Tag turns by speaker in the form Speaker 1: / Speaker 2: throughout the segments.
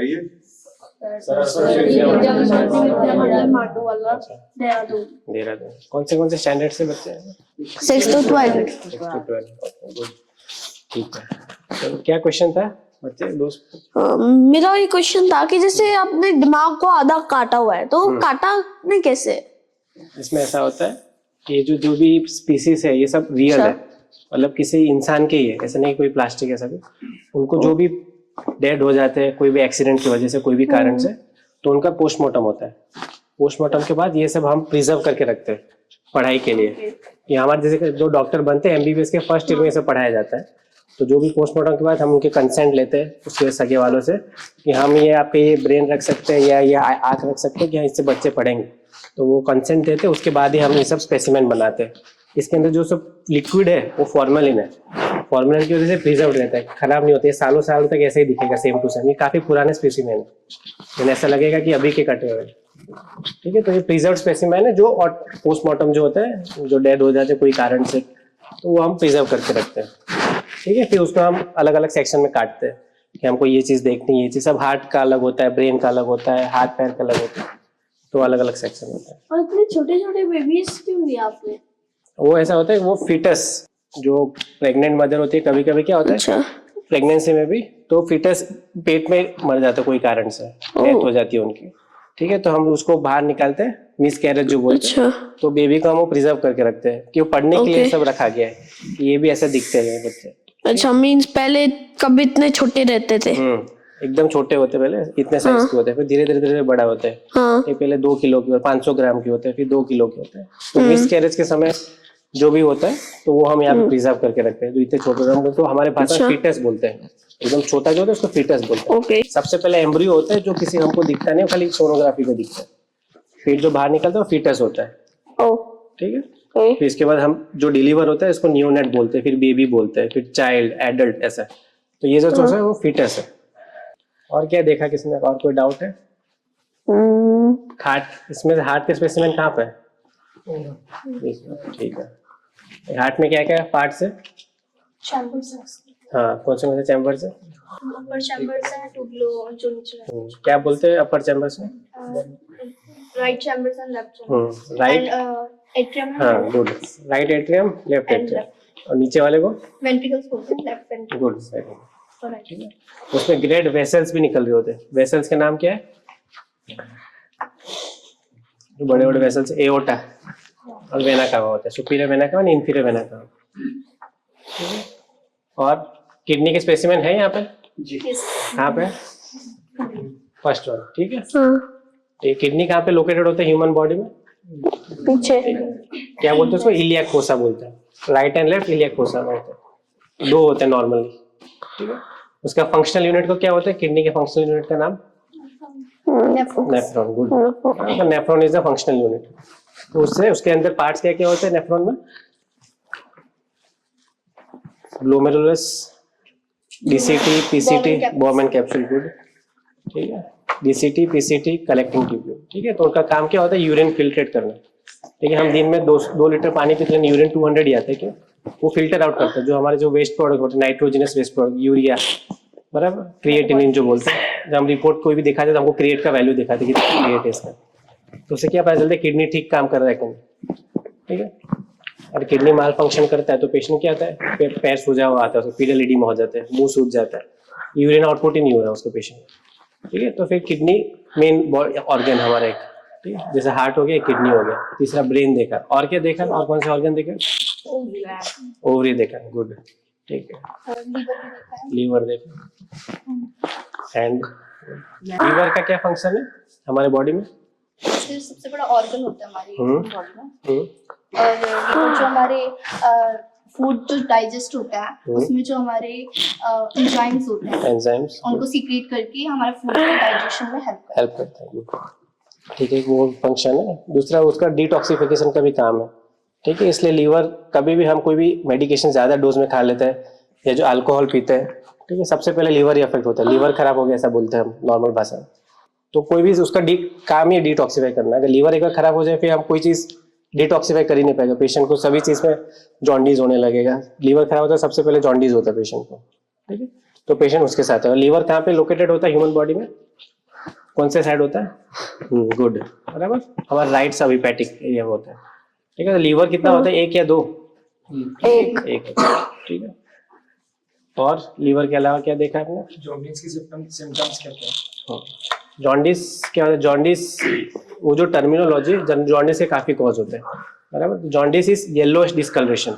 Speaker 1: बताइए।
Speaker 2: देहरादून। कौन से स्टैंडर्ड से बच्चे हैं?
Speaker 3: 6 to 12।
Speaker 2: 6 to 12। ठीक है, तो क्या क्वेश्चन था बच्चे दोस्त?
Speaker 3: मेरा ये क्वेश्चन था कि जैसे आपने दिमाग को आधा काटा हुआ है तो काटा नहीं कैसे?
Speaker 2: इसमें ऐसा होता है कि जो भी स्पीसीज है ये सब रियल है, मतलब किसी इंसान के ही है, ऐसा नहीं कोई प्लास्टिक ऐसा भी। उनको जो भी डेड हो जाते हैं कोई भी एक्सीडेंट की वजह से, कोई भी कारण से, तो उनका पोस्टमार्टम होता है। पोस्टमार्टम के बाद ये सब हम प्रिजर्व करके रखते हैं पढ़ाई के लिए। ये हमारे जैसे जो डॉक्टर बनते हैं एमबीबीएस के फर्स्ट ईयर में से पढ़ाया जाता है। तो जो भी पोस्टमार्टम के बाद हम उनके कंसेंट लेते हैं उसके सगे वालों से कि हम ये आपके ये ब्रेन रख सकते हैं या ये आँख रख सकते हैं कि इससे बच्चे पढ़ेंगे, तो वो कंसेंट देते हैं। उसके बाद ही हम ये सब स्पेसिमेन बनाते हैं। इसके अंदर जो सब लिक्विड है वो फॉर्मेलिन है। फॉर्मेलिन की वजह से प्रिजर्व रहता है, खराब नहीं होता है, सालों साल तक ऐसे ही दिखेगा सेम टू सेम। ये काफी पुराने स्पेसिमेन है, लेकिन ऐसा लगेगा कि अभी के कटे हुए। ठीक है, तो ये प्रिजर्व स्पेसिमेन है जो, और पोस्टमार्टम जो होता है जो डेड हो जाते हैं कोई कारण से, तो वो हम प्रिजर्व करके रखते हैं। ठीक है, फिर उसको हम अलग अलग सेक्शन में काटते हैं कि हमको ये चीज देखनी है, ये चीज। सब हार्ट का अलग होता है, ब्रेन का अलग होता है, हाथ पैर का अलग होता है, तो अलग अलग सेक्शन होता है।
Speaker 3: और इतने छोटे छोटे बेबीज क्यों लिया आपने?
Speaker 2: वो ऐसा होता है, वो फीटस जो प्रेग्नेंट मदर होती है, कभी कभी क्या होता है प्रेगनेंसी में भी, तो फीटस पेट में मर जाता है कोई कारण से, डेथ हो जाती है उनकी। ठीक है, तो हम उसको बाहर निकालते हैं, मिस कैरेज जो बोलते हैं। तो बेबी को हम वो प्रिजर्व करके रखते हैं कि वो पढ़ने के लिए सब रखा गया है कि ये भी ऐसे दिखते हैं बच्चे।
Speaker 3: अच्छा, मीन्स पहले कभी इतने छोटे रहते थे?
Speaker 2: एकदम छोटे होते पहले, इतने साइज के होते हैं, फिर धीरे धीरे धीरे बड़ा होते हैं। ये पहले 2 किलो के, 500 ग्राम के होते हैं, फिर 2 किलो के होते हैं। तो मिस कैरेज के समय जो भी होता है तो वो हम यहाँ पे प्रिजर्व करके रखते हैं। जो इतने छोटे हम तो हमारे भाषा में फीटस बोलते हैं, एकदम छोटा जो होता है उसको फीटस बोलते हैं। सबसे पहले एम्ब्रियो होता है जो किसी हमको दिखता नहीं, खाली सोनोग्राफी में दिखता है। फिर जो बाहर निकलता है वो फीटस होता है। ठीक है, फिर इसके बाद हम जो डिलीवर होता है इसको नियोनेट बोलते हैं, फिर बेबी बोलते हैं, फिर चाइल्ड, एडल्ट, ऐसा। तो ये जो है वो फीटस है। और क्या देखा किसने, और कोई डाउट है? हार्ट, इसमें हार्ट के स्पेसिमेन कहाँ पे है? ठीक है, हार्ट में क्या क्या पार्ट्स है?
Speaker 4: चैम्बर्स।
Speaker 2: हाँ, कौन से चैम्बर्स है?
Speaker 4: अपर चैम्बर्स है, टू बिलो जो नीचे।
Speaker 2: क्या बोलते हैं अपर चैम्बर्स में?
Speaker 4: Right chambers and left chambers.
Speaker 2: Right
Speaker 4: atrium.
Speaker 2: हाँ, good. Right atrium, left atrium. और नीचे वाले को
Speaker 4: वेंट्रिकल्स बोलते हैं, लेफ्ट वेंट्रिकल।
Speaker 2: गुड। उसमें ग्रेड वेसल्स भी निकल रहे होते हैं। वेसल्स के नाम क्या है? जो बड़े बड़े वेसल्स, एओर्टा और वेना कावा होता है। Superior vena cava, inferior vena cava. और किडनी के स्पेसिमेन है यहाँ पे? कहाँ पे? First one. ठीक है, ये किडनी कहाँ पे लोकेटेड होता है ह्यूमन बॉडी में?
Speaker 3: पीछे।
Speaker 2: क्या बोलते हैं उसको? इलियाक फोसा बोलते हैं। Right and left iliac fossa बोलते हैं, 2 होते हैं नॉर्मली। ठीक है, उसका फंक्शनल यूनिट को क्या होता है? किडनी के फंक्शनल यूनिट का नाम? Nephron. Good, nephron is the functional unit. तो उससे उसके अंदर पार्ट्स क्या क्या होते हैं नेफ्रॉन में? Glomerulus, DCT, PCT, Bowman capsule. Good, ठीक है, डीसीटी, पीसीटी, कलेक्टिंग ट्यूब्यूल। ठीक है, तो उनका काम क्या होता है? यूरिन फिल्ट्रेट करना। ठीक है, हम दिन में 2 लीटर पानी पीते हैं, यूरिन 200 ही आता है। क्या वो फिल्टर आउट करता है जो हमारे जो वेस्ट प्रोडक्ट होते हैं, नाइट्रोजनस वेस्ट प्रोडक्ट, यूरिया, बराबर, क्रिएटिनिन जो बोलते हैं। जब हम रिपोर्ट कोई भी दिखाते हैं तो हमको क्रिएट का वैल्यू दिखाते हैं कि क्रिएट है इसका, तो उससे क्या पता चलता है किडनी ठीक काम कर रहा है कि नहीं। ठीक है, और किडनी माल फंक्शन करता है तो पेशेंट क्या आता है? पैर सूजा हुआ आता है, उसको पीरियड एडिमा हो जाता है, मुंह सूज जाता है, यूरिन आउटपुट ही नहीं हो रहा उसको पेशेंट। ठीक है, तो फिर किडनी मेन ऑर्गन हमारा एक। ठीक है, जैसे हार्ट हो गया, किडनी हो गया, तीसरा ब्रेन देखा, और क्या देखा? और कौन से ऑर्गन देखे? ओवरी देखा। गुड, ठीक है, लीवर देखा। एंड लीवर का क्या फंक्शन है हमारे बॉडी में?
Speaker 4: सबसे बड़ा ऑर्गन होता है हमारी बॉडी में। और जो हमारे फूड जो डाइजेस्ट होता है उसमें जो हमारे एंजाइम्स होते हैं, उनको सीक्रेट करके हमारे फूड के डाइजेशन में हेल्प
Speaker 2: करता है। ठीक है, वो फंक्शन है। दूसरा उसका डिटॉक्सिफिकेशन का भी काम है। ठीक है, इसलिए लीवर, कभी भी हम कोई भी मेडिकेशन ज्यादा डोज में खा लेते हैं या जो अल्कोहल पीते हैं, ठीक है, सबसे पहले लीवर ही अफेक्ट होता है। लीवर खराब हो गया ऐसा बोलते हैं हम नॉर्मल भाषा में। तो कोई भी उसका काम ही डिटॉक्सिफाई करना। अगर लीवर एक बार खराब हो जाए फिर हम कोई चीज डिटॉक्सिफाई कर ही नहीं पाएगा। पेशेंट को सभी चीज में जॉन्डिस होने लगेगा। लीवर खराब होता है सबसे पहले जॉन्डिस होता है पेशेंट को। ठीक है, तो पेशेंट उसके साथ है। और लीवर कहाँ पे लोकेटेड होता है ह्यूमन बॉडी में? कौन से साइड होता है? गुड, बराबर। हमारा राइट सब हिपैटिक एरिया में होता है। ठीक है, तो लीवर कितना होता है? 1 या 2? एक। ठीक है, और लीवर के अलावा क्या देखा आपने?
Speaker 1: जॉन्डिस की सिम्टम्स क्या क्या है?
Speaker 2: जॉन्डिस क्या होता है? जॉन्डिस, वो जो टर्मिनोलॉजी, जॉन्डिस के काफी कॉज होते हैं, बराबर। जॉन्डिस इज येलोइश डिस्कलरेशन,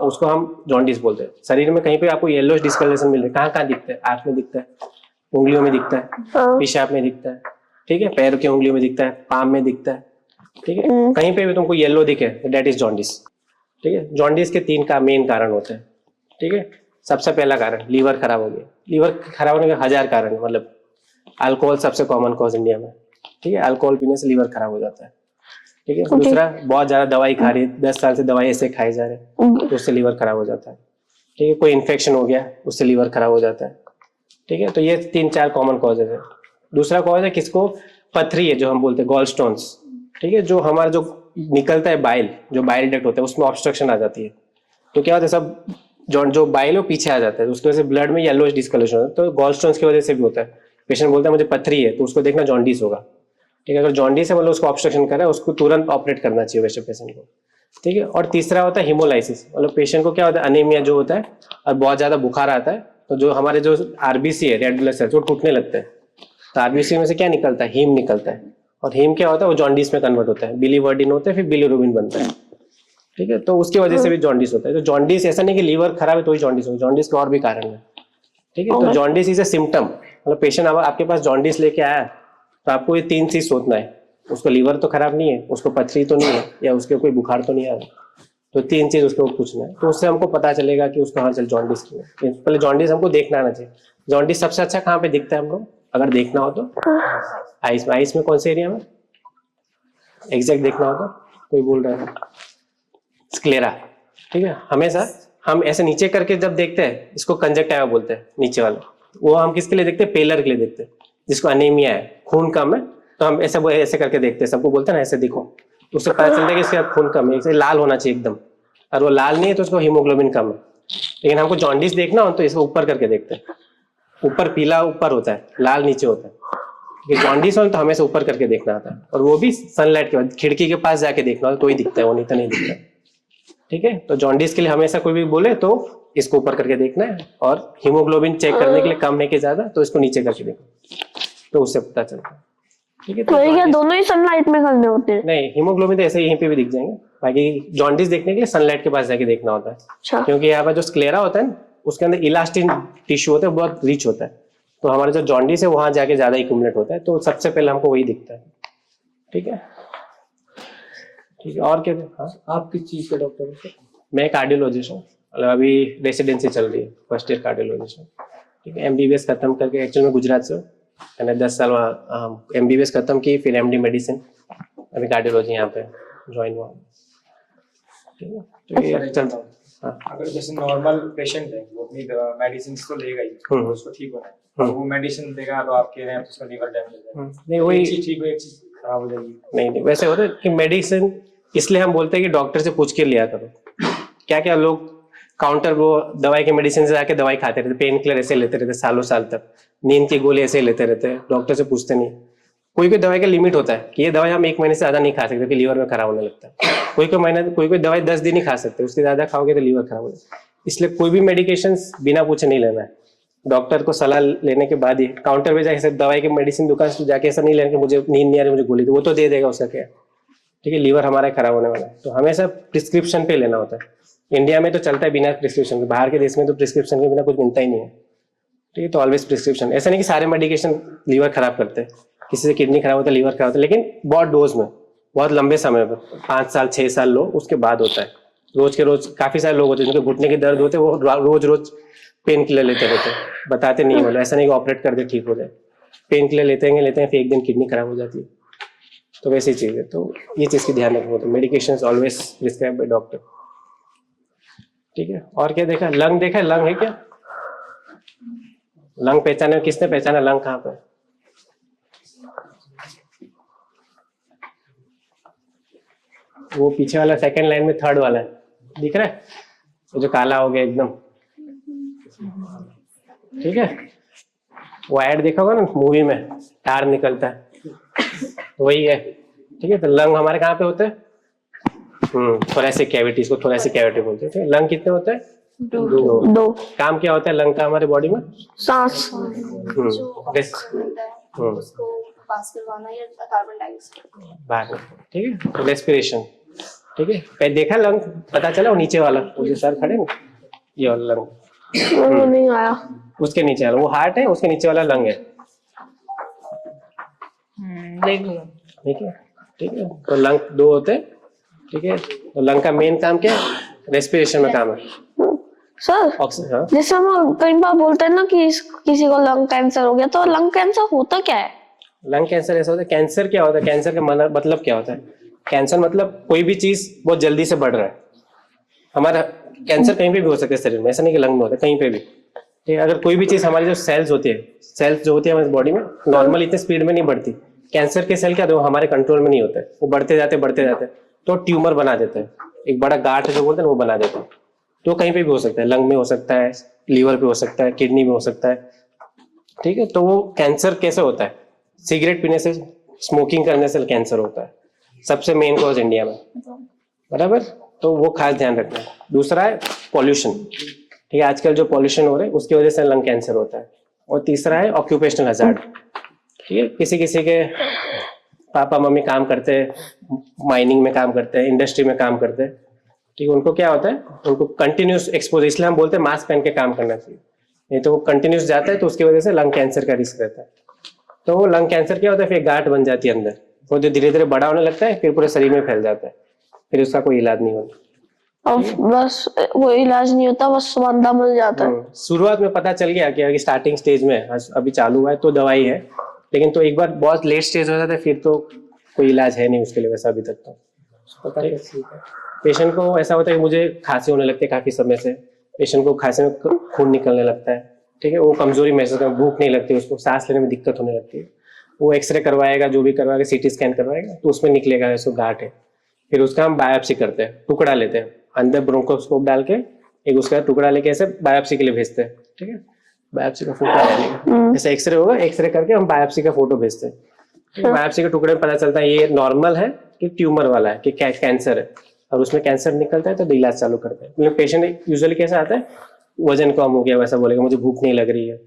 Speaker 2: उसको हम जॉन्डिस बोलते हैं। शरीर में कहीं पे आपको येलोइश डिस्कलरेशन मिल रहा है, कहाँ कहाँ दिखता है? आंख में दिखता है, उंगलियों में दिखता है, पेशाब में दिखता है, ठीक है, पैर की उंगलियों में दिखता है, पाम में दिखता है, ठीक है, कहीं पे भी तुमको येलो दिखे, दैट इज जॉन्डिस। ठीक है, जॉन्डिस के 3 का मेन कारण होते हैं। ठीक है, सबसे पहला कारण लीवर खराब हो गया। लीवर खराब होने के 1000 कारण, मतलब अल्कोहल सबसे कॉमन कॉज इंडिया में। ठीक है, अल्कोहल पीने से लीवर खराब हो जाता है। ठीक है, दूसरा, बहुत ज्यादा दवाई खा रही है, 10 साल से दवाई ऐसे खाई जा रहे हैं, तो उससे लीवर खराब हो जाता है। ठीक है, कोई इन्फेक्शन हो गया, उससे लीवर खराब हो जाता है। ठीक है, तो ये 3-4 कॉमन कॉजेज है। दूसरा कॉज है किसको? पथरी है, जो हम बोलते हैं गॉल स्टोन्स। ठीक है, जो हमारा जो निकलता है बाइल, जो बाइल डक्ट होता है, उसमें ऑब्स्ट्रक्शन आ जाती है, तो क्या होता है, सब जो बाइल है वो पीछे आ जाता है, तो उसकी वजह से ब्लड में येलोइश डिस्कलरेशन होता है। तो गॉल स्टोन्स की वजह से भी होता है। पेशेंट बोलता है मुझे पथरी है, तो उसको देखना जॉन्डिस होगा। ठीक है, अगर जॉन्डिस है मतलब उसको ऑब्स्ट्रक्शन कर रहा है, उसको तुरंत ऑपरेट करना चाहिए वैसे पेशेंट को। ठीक है, और तीसरा होता है हिमोलाइसिस, मतलब पेशेंट को क्या होता है, अनीमिया जो होता है और बहुत ज्यादा बुखार आता है, तो जो हमारे जो आरबीसी है, रेड ब्लड सेल्स, वो टूटने लगते हैं। तो आरबीसी में से क्या निकलता है? हीम निकलता है, और हीम क्या होता है? वो जॉन्डिस में कन्वर्ट होता है, बिलीवर्डिन होता है, फिर बिलीरुबिन बनता है। ठीक है, तो उसकी वजह से भी जॉन्डिस होता है। तो जॉन्डिस ऐसा नहीं कि लीवर खराब है तो ही जॉन्डिस हो, जॉन्डिस के और भी कारण है। ठीक है, तो जॉन्डिस इज ए सिम्टम, मतलब पेशेंट आपके पास जॉन्डिस लेके आया, तो आपको ये 3 चीज सोचना है, उसको लीवर तो खराब नहीं है, उसको पथरी तो नहीं है, या उसके कोई बुखार तो नहीं आ रहा, तो 3 चीज उसको पूछना है। तो उससे हमको पता चलेगा कि उसको हाँ चल जॉन्डिस की है। पहले जॉन्डिस हमको देखना आना चाहिए। जॉन्डिस सबसे अच्छा कहाँ पे दिखता है हमको, अगर देखना हो तो? आइस में। आइस में कौन से एरिया में एग्जैक्ट देखना हो तो? कोई बोल रहा है स्क्लेरा। ठीक है, हमेशा हम ऐसे नीचे करके जब देखते हैं, इसको कंजक्टिवा बोलते हैं, नीचे वाला, वो हम किसके लिए देखते हैं? पेलर के लिए देखते हैं, जिसको अनीमिया है, खून कम है, तो हम ऐसे करके देखते हैं, सबको बोलते हैं ना ऐसे देखो, उससे पता चलता है कि इसके खून कम है, इसे लाल होना चाहिए एकदम, और वो लाल नहीं है तो उसको हीमोग्लोबिन कम है। लेकिन हमको जॉन्डिस देखना हो तो इसको ऊपर करके देखते हैं, ऊपर पीला ऊपर होता है, लाल नीचे होता है। जॉन्डिस हो तो हमेशा ऊपर करके देखना आता है, और वो भी सनलाइट के बाद, खिड़की के पास जाके देखना हो तो ही दिखता है, वो नहीं तो नहीं दिखता। ठीक है, तो जॉन्डिस के लिए हमेशा कोई भी बोले तो इसको ऊपर करके देखना है, और हीमोग्लोबिन चेक करने के लिए कम है कि ज्यादा, तो इसको नीचे करके देखना, तो उससे पता चलता है। ठीक है,
Speaker 3: तो ये दोनों ही सनलाइट में करने होते हैं?
Speaker 2: नहीं, हीमोग्लोबिन तो ऐसे ही यहीं पे भी दिख जाएंगे, बाकी जॉन्डिस देखने के लिए सनलाइट के पास जाके देखना होता है।
Speaker 3: अच्छा।
Speaker 2: क्योंकि यहाँ पर जो स्क्लेरा होता है ना, उसके अंदर इलास्टिन टिश्यू होता है, बहुत रिच होता है, तो हमारा जो जॉन्डिस है वहां जाके ज्यादा एक्यूमुलेट होता है, तो सबसे पहले हमको वही दिखता है। ठीक है, ठीक है, और क्या? हाँ,
Speaker 1: आप किस चीज के डॉक्टर हो?
Speaker 2: मैं कार्डियोलॉजिस्ट हूँ, मतलब अभी रेसिडेंसी चल रही है, फर्स्ट ईयर कार्डियोलॉजिस्ट हूँ। ठीक है, एमबीबीएस खत्म करके, एक्चुअली मैं गुजरात से हूँ, मैंने 10 साल वहाँ एमबीबीएस खत्म की, फिर एमडी मेडिसिन, अभी कार्डियोलॉजी यहाँ पे ज्वाइन हुआ। ठीक है, तो ये चलता है। हाँ,
Speaker 1: अगर जैसे नॉर्मल पेशेंट है, वो अपनी मेडिसिन तो लेगा ही, उसको ठीक होना है, वो मेडिसिन लेगा तो आप कह रहे हैं उसका लीवर डैमेज हो जाएगा,
Speaker 2: नहीं वही,
Speaker 1: एक चीज ठीक हो एक चीज खराब हो जाएगी।
Speaker 2: नहीं वैसे होता है कि मेडिसिन, इसलिए हम बोलते हैं कि डॉक्टर से पूछ के लिया करो। क्या क्या लोग काउंटर वो दवाई के मेडिसिन से जाके दवाई खाते रहते, पेन किलर ऐसे लेते रहते सालों साल तक, नींद की गोली ऐसे लेते रहते, डॉक्टर से पूछते नहीं। कोई कोई दवाई का लिमिट होता है कि ये दवाई हम 1 महीने से ज्यादा नहीं खा सकते कि लीवर में खराब होने लगता है। कोई दवाई 10 दिन ही खा सकते, उसके ज्यादा खाओगे तो लीवर खराब हो जाएगा। इसलिए कोई भी मेडिकेशन बिना पूछे नहीं लेना है, डॉक्टर को सलाह लेने के बाद ही। काउंटर पे जाके दवाई की मेडिसिन दुकान से जाके ऐसा नहीं लेना कि मुझे नींद नहीं आ रही मुझे गोली दो, वो तो दे देगा, उसका क्या। ठीक है, लीवर हमारा खराब होने वाला है, तो हमेशा प्रिस्क्रिप्शन पे लेना होता है। इंडिया में तो चलता है बिना प्रिस्क्रिप्शन के, बाहर के देश में तो प्रिस्क्रिप्शन के बिना कुछ मिलता ही नहीं है। ठीक है, तो ऑलवेज प्रिस्क्रिप्शन। ऐसा नहीं कि सारे मेडिकेशन लीवर खराब करते हैं, किसी से किडनी खराब होता है, लीवर खराब होता है, लेकिन बहुत डोज में, बहुत लंबे समय पर, 5 साल 6 साल लो, उसके बाद होता है। रोज के रोज काफी सारे लोग होते हैं जिनके घुटने के दर्द होते हैं, वो रोज पेन किलर लेते रहते हैं, बताते नहीं, मतलब ऐसा नहीं कि ऑपरेट कर दे ठीक हो जाए, पेन किलर लेते हैं फिर एक दिन किडनी खराब हो जाती है। तो वैसी चीज है, तो ये चीज की ध्यान रखना होता है, medication always prescribe by doctor. ठीक है, और क्या देखा? लंग देखा, लंग है क्या? लंग पहचाने, किसने पहचाना लंग कहाँ पर? वो पीछे वाला सेकंड लाइन में थर्ड वाला है, दिख रहा है, वो जो काला हो गया एकदम। ठीक है, वो ऐड देखा होगा ना मूवी में, टार निकलता है, वही है। ठीक है, तो लंग हमारे कहाँ पे होते हैं? थोरेसिक कैविटी, इसको थोरेसिक कैविटी बोलते हैं। ठीक है, लंग कितने होते हैं?
Speaker 3: दो।
Speaker 2: काम क्या होता है लंग का हमारे बॉडी में?
Speaker 3: सांस।
Speaker 4: जो ऑक्सीजन मिलता है उसको पास करवाना या कार्बन डाइऑक्साइड
Speaker 2: बाहर। ठीक है, तो रेस्पिरेशन। ठीक है, पहले देखा लंग, पता चला वो नीचे वाला, वो जो सर खड़े ना, ये वाला लंग,
Speaker 3: वो नहीं आया।
Speaker 2: उसके नीचे वाला वो हार्ट है, उसके नीचे वाला लंग है।
Speaker 5: देख लूंगा।
Speaker 2: ठीक है, ठीक है, तो लंग दो होते हैं। ठीक है, तो लंग का मेन काम क्या है? रेस्पिरेशन में काम है।
Speaker 3: Sir
Speaker 2: oxygen. हाँ,
Speaker 3: जैसे हम कई बार बोलते हैं ना कि किसी को लंग कैंसर हो गया, तो लंग कैंसर होता क्या है?
Speaker 2: लंग कैंसर ऐसा होता है। कैंसर क्या होता है? कैंसर का मतलब क्या होता है? कैंसर मतलब कोई भी चीज बहुत जल्दी से बढ़ रहा है। हमारा कैंसर कहीं पे भी हो सकता है शरीर में, ऐसा नहीं कि लंग में होता है, कहीं पे भी। ठीक है, अगर कोई भी चीज, हमारी जो सेल्स होती है, सेल्स जो होती है हमारी बॉडी में, नॉर्मल इतने स्पीड में नहीं बढ़ती। कैंसर के सेल क्या होते हैं? हमारे कंट्रोल में नहीं होते, वो बढ़ते जाते तो ट्यूमर बना देते हैं, एक बड़ा गांठ जो बोलते हैं वो बना देते हैं। तो कहीं पे भी हो सकता है, लंग में हो सकता है, लीवर पे हो सकता है, किडनी में हो सकता है। ठीक है, तो वो कैंसर कैसे होता है? सिगरेट पीने से, स्मोकिंग करने से कैंसर होता है, सबसे मेन कॉज इंडिया में, बराबर। तो वो खास ध्यान रखना है। दूसरा है पॉल्यूशन। ठीक है, आजकल जो पॉल्यूशन हो रहा है उसकी वजह से लंग कैंसर होता है। और तीसरा है ऑक्यूपेशनल हजार्ड। ठीक है, किसी के पापा मम्मी काम करते हैं, माइनिंग में काम करते हैं, इंडस्ट्री में काम करते हैं। ठीक है, उनको क्या होता है? उनको कंटिन्यूस एक्सपोज, इसलिए हम बोलते हैं मास्क पहन के काम करना चाहिए, नहीं तो वो कंटिन्यूस जाता है तो उसकी वजह से लंग कैंसर का रिस्क रहता है। तो वो लंग कैंसर क्या होता है? फिर गांठ बन जाती है अंदर, वो जो धीरे धीरे बड़ा होने लगता है, फिर पूरे शरीर में फैल जाता है, फिर उसका कोई इलाज नहीं होता।
Speaker 3: और बस वो इलाज नहीं होता, बस बंदा मिल जाता है।
Speaker 2: शुरुआत में पता चल गया कि स्टार्टिंग स्टेज में अभी चालू हुआ है तो दवाई है, लेकिन तो एक बार बहुत लेट स्टेज हो जाता है फिर तो कोई इलाज है नहीं उसके लिए वैसा अभी तक तो। पता है पेशेंट को ऐसा होता है कि मुझे खांसी होने लगती है काफी समय से, पेशेंट को खांसी में खून निकलने लगता है। ठीक है, वो कमजोरी महसूस करता है, भूख नहीं लगती, उसको सांस लेने में दिक्कत होने लगती है। वो एक्सरे करवाएगा, जो भी करवाएगा, सीटी स्कैन करवाएगा तो उसमें निकलेगा ऐसा गांठ है। फिर उसका हम बायोप्सी करते हैं, टुकड़ा लेते हैं, अंदर ब्रोंकोस्कोप डाल के एक उसका टुकड़ा लेके ऐसे बायोप्सी के लिए भेजते हैं। ठीक है, बायोप्सी का फोटो आएगा, ऐसा एक्सरे होगा, एक्सरे करके हम बायोप्सी का फोटो भेजते हैं। बायोप्सी के टुकड़े में पता चलता है ये नॉर्मल है कि ट्यूमर वाला है कि कैंसर है, और उसमें कैंसर निकलता है तो इलाज चालू करते हैं। मतलब पेशेंट यूजुअली कैसा आता है? वजन कम हो गया वैसा बोलेगा, मुझे भूख नहीं लग रही है।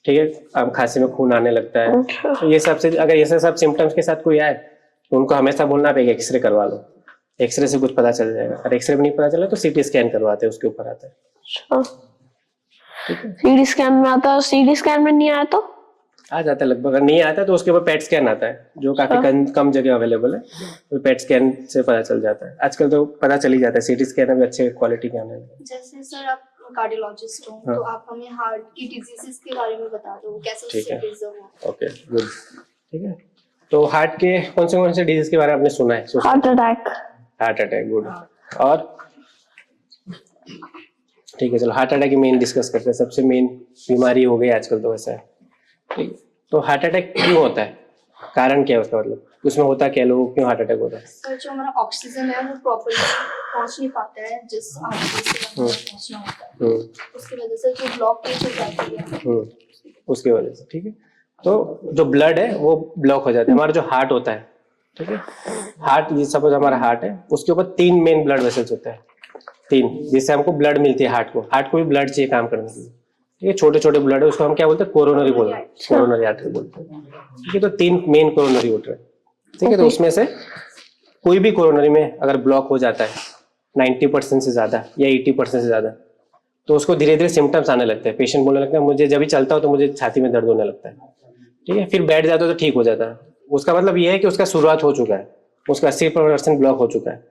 Speaker 2: ठीक है, अब खांसी में खून आने लगता है। तो ये सब से अगर ये सब सिम्टम्स के साथ कोई आए तो उनको हमेशा बोलना पड़ेगा एक्सरे करवा लो, एक्सरे से कुछ पता चल जाएगा। अगर एक्सरे में नहीं पता चला तो सीटी स्कैन करवाते हैं, उसके ऊपर आता है।
Speaker 3: सीटी स्कैन में आता है, सीटी स्कैन में नहीं आया तो
Speaker 2: आ जाता है लगभग, अगर नहीं आता तो उसके ऊपर पेट स्कैन आता है जो काफी कम जगह अवेलेबल है, तो पेट स्कैन से पता चल जाता है। आजकल तो पता चल ही जाता है, सीटी स्कैन में अच्छे क्वालिटी के आने लगे।
Speaker 4: जैसे सर आप कार्डियोलॉजिस्ट हो तो आप हमें हार्ट की डिजीजेस के बारे में बता दो, कैसे
Speaker 2: ठीक
Speaker 4: उससे
Speaker 2: है,
Speaker 4: प्रिजर्व हो।
Speaker 2: Okay good. ठीक है, तो हार्ट के कौन से डिजीज के बारे में आपने सुना है?
Speaker 3: Heart attack.
Speaker 2: Heart attack, good. और ठीक है, चलो हार्ट अटैक की मेन डिस्कस करते हैं। सबसे मेन बीमारी हो गई आजकल तो वैसा है। ठीक, तो हार्ट अटैक क्यों होता है? कारण क्या है उसका? मतलब उसमें होता क्या, लोगों क्यों हार्ट अटैक होता है?
Speaker 4: सर जो हमारा ऑक्सीजन है वो प्रॉपर्ली पहुंच नहीं पाता है जिस आर्टरी से हमें पहुंचना होता है, उसकी वजह से जो ब्लॉकेज हो जाती है
Speaker 2: उसकी वजह से। ठीक है, तो जो ब्लड है वो ब्लॉक हो जाता है। हमारा जो हार्ट होता है, ठीक है, हार्ट, ये सपोज हमारा हार्ट है, उसके ऊपर 3 मेन ब्लड वेसल्स होते हैं, 3, जिससे हमको ब्लड मिलती है। हार्ट को भी ब्लड चाहिए काम करने के लिए। ठीक है, छोटे छोटे ब्लड है, उसको हम क्या बोलते हैं? कोरोनरी बोलते हैं, कोरोनरी आर्टरी बोलते हैं। ठीक है, तो 3 मेन कोरोनरी आर्टरी। ठीक है, तो उसमें से कोई भी कोरोनरी में अगर ब्लॉक हो जाता है 90% से ज्यादा या 80% से ज्यादा, तो उसको धीरे धीरे सिम्टम्स आने लगते हैं। पेशेंट बोलने लगता है मुझे जब भी चलता हो तो मुझे छाती में दर्द होने लगता है। ठीक है, फिर बैठ जाता है तो ठीक हो जाता है। उसका मतलब ये है कि उसका शुरुआत हो चुका है, उसका 80% ब्लॉक हो चुका है।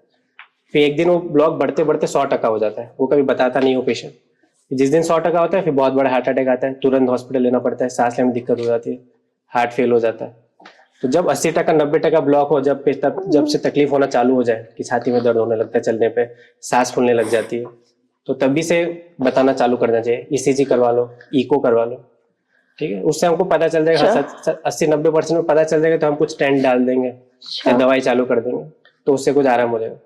Speaker 2: फिर एक दिन वो ब्लॉक बढ़ते बढ़ते 100% हो जाता है, वो कभी बताता नहीं हो पेशेंट। जिस दिन 100% होता है फिर बहुत बड़ा हार्ट अटैक आता है, तुरंत हॉस्पिटल लेना पड़ता है, सांस लेने में दिक्कत हो जाती है, हार्ट फेल हो जाता है। तो जब 80% 90% ब्लॉक हो, जब से तकलीफ होना चालू हो जाए कि छाती में दर्द होने लगता है, चलने पे सांस फूलने लग जाती है, तो तभी से बताना चालू करना चाहिए। ईसीजी करवा लो, इको करवा लो। ठीक है, उससे हमको पता चल जाएगा, 80-90% में पता चल जाएगा तो हम कुछ स्टेंट डाल देंगे या दवाई चालू कर देंगे, तो उससे कुछ आराम हो जाएगा।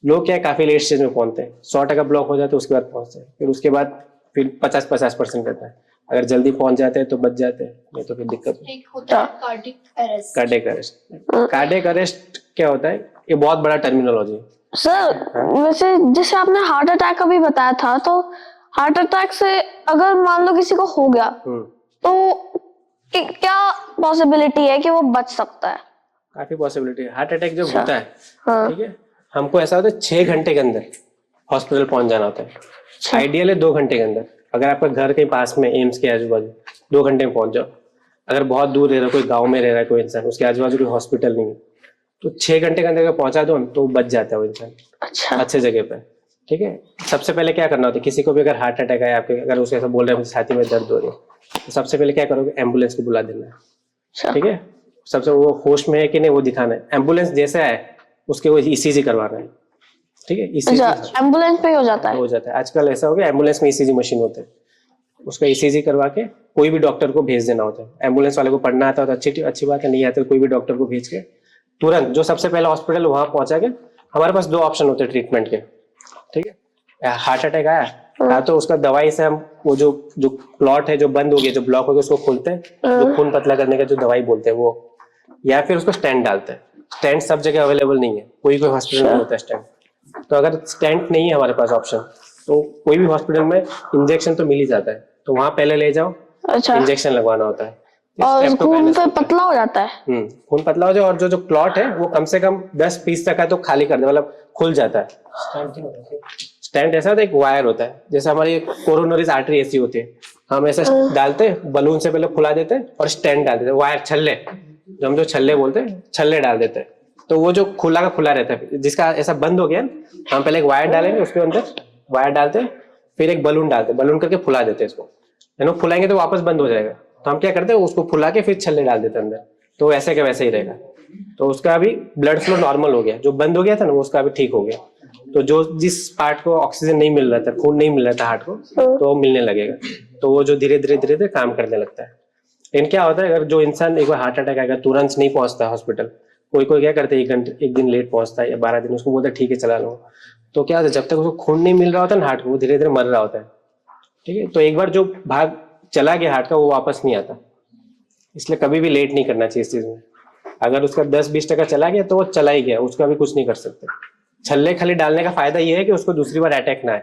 Speaker 2: लोग क्या है काफी लेट स्टेज में पहुंचते हैं, 100% ब्लॉक हो जाते है उसके बाद पहुंचते हैं, फिर उसके बाद फिर 50% रहता है, अगर जल्दी पहुंच जाते हैं तो बच जाते हैं, नहीं तो फिर दिक्कत।
Speaker 4: एक होता है cardiac arrest.
Speaker 2: Cardiac arrest, cardiac arrest क्या होता है? ये बहुत बड़ा टर्मिनोलॉजी है।
Speaker 3: सर वैसे जैसे आपने हार्ट अटैक का भी बताया था, तो हार्ट अटैक से अगर मान लो किसी को हो गया तो क्या पॉसिबिलिटी है कि वो बच सकता है?
Speaker 2: काफी पॉसिबिलिटी है। हार्ट अटैक जब होता है,
Speaker 3: हाँ।
Speaker 2: ठीक है, हमको ऐसा होता है 6 घंटे के अंदर हॉस्पिटल पहुंच जाना होता है। आइडियल है 2 घंटे के अंदर। अगर आपका घर के पास में एम्स के आजू बाजू 2 घंटे में पहुंच जाओ। अगर बहुत दूर रह रहा है, कोई गाँव में रह रहा है कोई इंसान, उसके आजू बाजू कोई हॉस्पिटल नहीं है, तो 6 घंटे के अंदर अगर पहुंचा दो तो बच जाता है वो इंसान।
Speaker 3: अच्छा।
Speaker 2: अच्छे जगह पे, ठीक है। सबसे पहले क्या करना होता है, किसी को भी अगर हार्ट अटैक आया आपके, अगर उसको ऐसा बोल रहे हैं मुझे छाती में दर्द हो रही है, तो सबसे पहले क्या करोगे, एम्बुलेंस को बुला देना है, ठीक है। सबसे वो होश में है कि नहीं वो दिखाना है। एम्बुलेंस जैसे आए उसके वो ईसीजी करवाना है, ठीक है। ईसीजी
Speaker 3: एम्बुलेंस पे हो जाता
Speaker 2: है आजकल। ऐसा हो गया एम्बुलेंस में ईसीजी मशीन होते हैं, उसका ईसीजी करवा के कोई भी डॉक्टर को भेज देना होता है। एम्बुलेंस वाले को पढ़ना आता है तो अच्छी बात है, नहीं आता तो कोई भी डॉक्टर को भेज के तुरंत जो सबसे पहले हॉस्पिटल वहां पहुंचा के। हमारे पास 2 ऑप्शन होते हैं ट्रीटमेंट के, ठीक है। हार्ट अटैक आया या तो उसका दवाई से हम वो जो क्लॉट है जो बंद हो गया, जो ब्लॉक हो गया, उसको खोलते हैं, जो खून पतला करने का जो दवाई बोलते हैं वो, या फिर उसको स्टेंट डालते हैं। स्टेंट सब जगह अवेलेबल नहीं है, कोई हॉस्पिटल में होता है स्टेंट। तो अगर स्टेंट नहीं है हमारे पास ऑप्शन, तो कोई भी हॉस्पिटल में इंजेक्शन तो मिल ही जाता है, तो वहां पहले ले जाओ। अच्छा। इंजेक्शन लगवाना होता है
Speaker 3: और खून तो पतला हो जाता है।
Speaker 2: खून पतला हो जाए और जो क्लॉट है वो कम से कम 10-20 तक है तो खाली कर दे, मतलब खुल जाता है। स्टेंट ऐसा होता है, एक वायर होता है, जैसे हमारी कोरोनरीज आर्टरी ऐसी होती है, हम ऐसा डालते हैं, बलून से पहले फुला देते हैं और स्टेंट डाल देते हैं, वायर छल्ले, जो हम जो छल्ले बोलते हैं, छल्ले डाल देते हैं। तो वो जो खुला का खुला रहता है, जिसका ऐसा बंद हो गया, हम पहले एक वायर डालेंगे, उसके अंदर वायर डालते हैं, फिर एक बलून डालते हैं, बलून करके फुला देते हैं इसको। फुलाएंगे तो वापस बंद हो जाएगा, तो हम क्या करते हैं उसको फुला के फिर छल्ले डाल देते हैं अंदर, तो वैसे का वैसे ही रहेगा। तो उसका अभी ब्लड फ्लो नॉर्मल हो गया, जो बंद हो गया था ना वो उसका अभी ठीक हो गया। तो जो जिस पार्ट को ऑक्सीजन नहीं मिल रहा था, खून नहीं मिल रहा था हार्ट को, तो मिलने लगेगा, तो वो जो धीरे धीरे काम करने लगता है। लेकिन क्या होता है, अगर जो इंसान एक बार हार्ट अटैक आएगा तुरंत नहीं पहुंचता हॉस्पिटल, कोई क्या करते हैं एक दिन लेट पहुंचता है या 12 दिन, उसको बोलते हैं ठीक है चला लो। तो क्या होता है, जब तक उसको खून नहीं मिल रहा होता ना हार्ट को, वो धीरे धीरे मर रहा होता है, ठीक है। तो एक बार जो भाग चला गया हार्ट का वो वापस नहीं आता, इसलिए कभी भी लेट नहीं करना चाहिए इस चीज में। अगर उसका 10-20% चला गया तो वो चला ही गया, उसका भी कुछ नहीं कर सकते। छल्ले खाली डालने का फायदा ये है कि उसको दूसरी बार अटैक ना आए,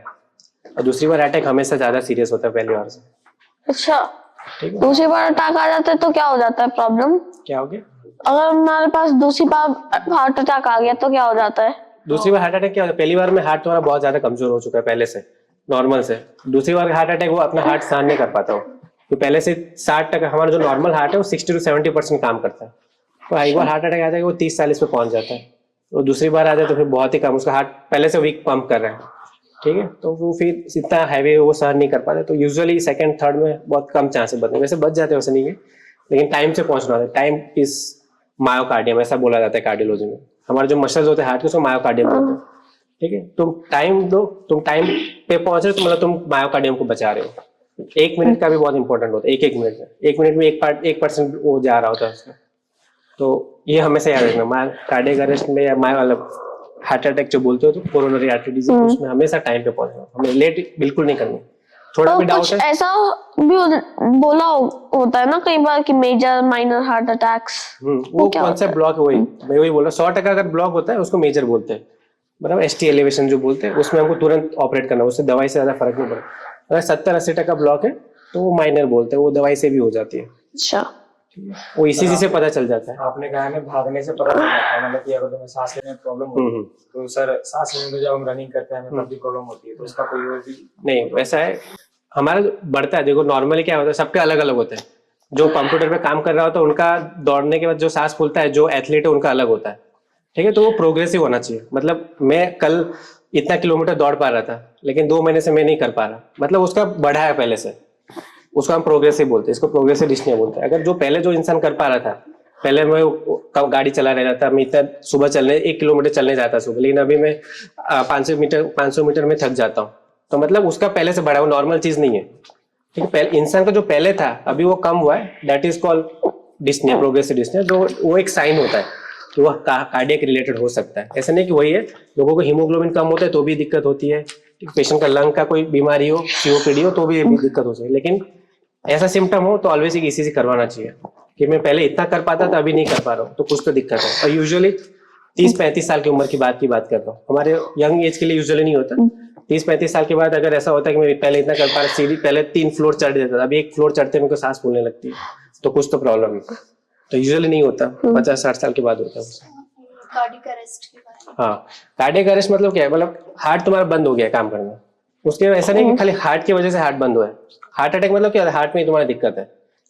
Speaker 2: और दूसरी बार अटैक हमेशा ज्यादा सीरियस होता है पहली बार से।
Speaker 3: अच्छा, दूसरी बार अटैक आ जाता है तो क्या हो जाता है, प्रॉब्लम क्या हो गया? अगर हमारे पास दूसरी बार हार्ट अटैक आ गया तो क्या हो जाता है?
Speaker 2: दूसरी बार हार्ट अटैक क्या होता है, पहली बार में हार्ट तुम्हारा बहुत ज्यादा कमजोर हो चुका है पहले से, नॉर्मल से। दूसरी बार हार्ट अटैक वो अपना हार्ट सहन नहीं कर पाता हो, तो पहले से 60%, हमारा जो नॉर्मल हार्ट है वो 60 से 70% काम करता है। तो एक बार हार्ट अटैक आ जाएगा वो 30-40 पे पहुंच जाता है, तो दूसरी बार आ जाए तो फिर बहुत ही कम, उसका हार्ट पहले से वीक पंप कर रहा है, ठीक है। तो वो फिर इतना हैवी वो सहन नहीं कर पाते, तो यूजुअली 2nd, 3rd में बहुत कम चांसेस बनते हैं। वैसे बच जाते हैं, वैसे नहीं है, लेकिन टाइम से पहुंचना होता है। टाइम इज मायोकार्डियम ऐसा बोला जाता है कार्डियोलॉजी में। हमारे जो मसल्स होते हैं हार्ट के उसको मायोकार्डियम बोलते हैं, ठीक है। तुम टाइम दो, तुम टाइम पे पहुंच रहे हो तो मतलब तुम मायोकार्डियम को बचा रहे हो। 1 मिनट का भी बहुत इंपॉर्टेंट होता है, एक मिनट में 1% वो जा रहा होता है उसका। तो ये हमेशा याद रखना, कार्डियक अरेस्ट में या हार्ट अटैक जो बोलते हो तो कोरोनरी आर्टरी डिजीज, उसमें हमेशा टाइम पे पहुंचना, हमें लेट बिल्कुल नहीं करनी। थोड़ा
Speaker 3: तो
Speaker 2: भी डाउट है,
Speaker 3: ऐसा भी बोला होता है ना कई बार कि मेजर माइनर हार्ट अटैक्स,
Speaker 2: वो कौन सा ब्लॉक है, वही मैं वही बोल रहा हूँ। 100% अगर ब्लॉक होता है उसको मेजर बोलते हैं, मतलब ST एलिवेशन जो बोलते हैं, उसमें हमको तुरंत ऑपरेट करना, उससे दवाई से ज्यादा फर्क नहीं पड़ता। अगर 70-80% ब्लॉक है तो वो माइनर बोलते हैं, वो दवाई से भी हो जाती है।
Speaker 3: अच्छा,
Speaker 2: वो ECG से पता चल जाता है।
Speaker 1: आपने कहा है भागने से पता चल जाता है, मतलब कि अगर तुम्हें सांस लेने में प्रॉब्लम होती है तो सर सांस लेने में जब हम रनिंग करते हैं हमें तब भी प्रॉब्लम होती है, तो उसका कोई और भी
Speaker 2: नहीं? वैसा है, हमारा बढ़ता है, देखो नॉर्मली क्या होता है, सबके अलग अलग होते हैं। जो कंप्यूटर पे काम कर रहा होता है उनका दौड़ने के बाद जो सांस फूलता है, जो एथलीट है उनका अलग होता है, ठीक है। तो वो प्रोग्रेसिव होना चाहिए, मतलब मैं कल इतना किलोमीटर दौड़ पा रहा था लेकिन 2 महीने से मैं नहीं कर पा रहा, मतलब उसका बढ़ा है पहले से, उसको हम प्रोग्रेसिव बोलते हैं, इसको प्रोग्रेसिव डिस्नी बोलते हैं। अगर जो पहले जो इंसान कर पा रहा था, पहले मैं गाड़ी चला रहा था, मैं इतना सुबह चलने 1 किलोमीटर चलने जाता सुबह, लेकिन अभी मैं 500 मीटर में थक जाता हूँ, तो मतलब उसका पहले से बढ़ा, वो नॉर्मल चीज नहीं है, ठीक है। इंसान का जो पहले था अभी वो कम हुआ है, that is called Disney, progressive Disney. जो वो एक साइन होता है कि वह कार्डियक रिलेटेड हो सकता है, ऐसा नहीं कि वही है। लोगों को हीमोग्लोबिन कम होता है तो भी दिक्कत होती है, पेशेंट का लंग का कोई बीमारी हो, COPD हो तो भी दिक्कत हो सकती है, लेकिन ऐसा सिम्टम हो तो ऑलवेज एक ईसीजी करवाना चाहिए कि मैं पहले इतना कर पाता था अभी नहीं कर पा रहा हूँ, तो कुछ तो दिक्कत है। और यूजुअली 30-35 साल की उम्र की बात कर रहा हूँ, हमारे यंग एज के लिए यूजुअली नहीं होता। 30-35 साल के बाद अगर ऐसा होता है कि मैं पहले इतना कर पा रहा, सीढ़ी पहले 3 फ्लोर चढ़ देता था, अभी 1 फ्लोर चढ़ते मेरे को सांस फूलने लगती है, तो कुछ तो प्रॉब्लम है। तो यूजुअली नहीं होता, 50-60 साल के बाद होता है।
Speaker 4: कार्डियक अरेस्ट के बारे में।
Speaker 2: हाँ, कार्डियक अरेस्ट मतलब क्या है, मतलब हार्ट तुम्हारा बंद हो गया काम करना। उसके ऐसा नहीं कि खाली हार्ट की वजह से हार्ट बंद हुआ है। हार्ट अटैक मतलब क्या, हार्ट में तुम्हारी दिक्कत है।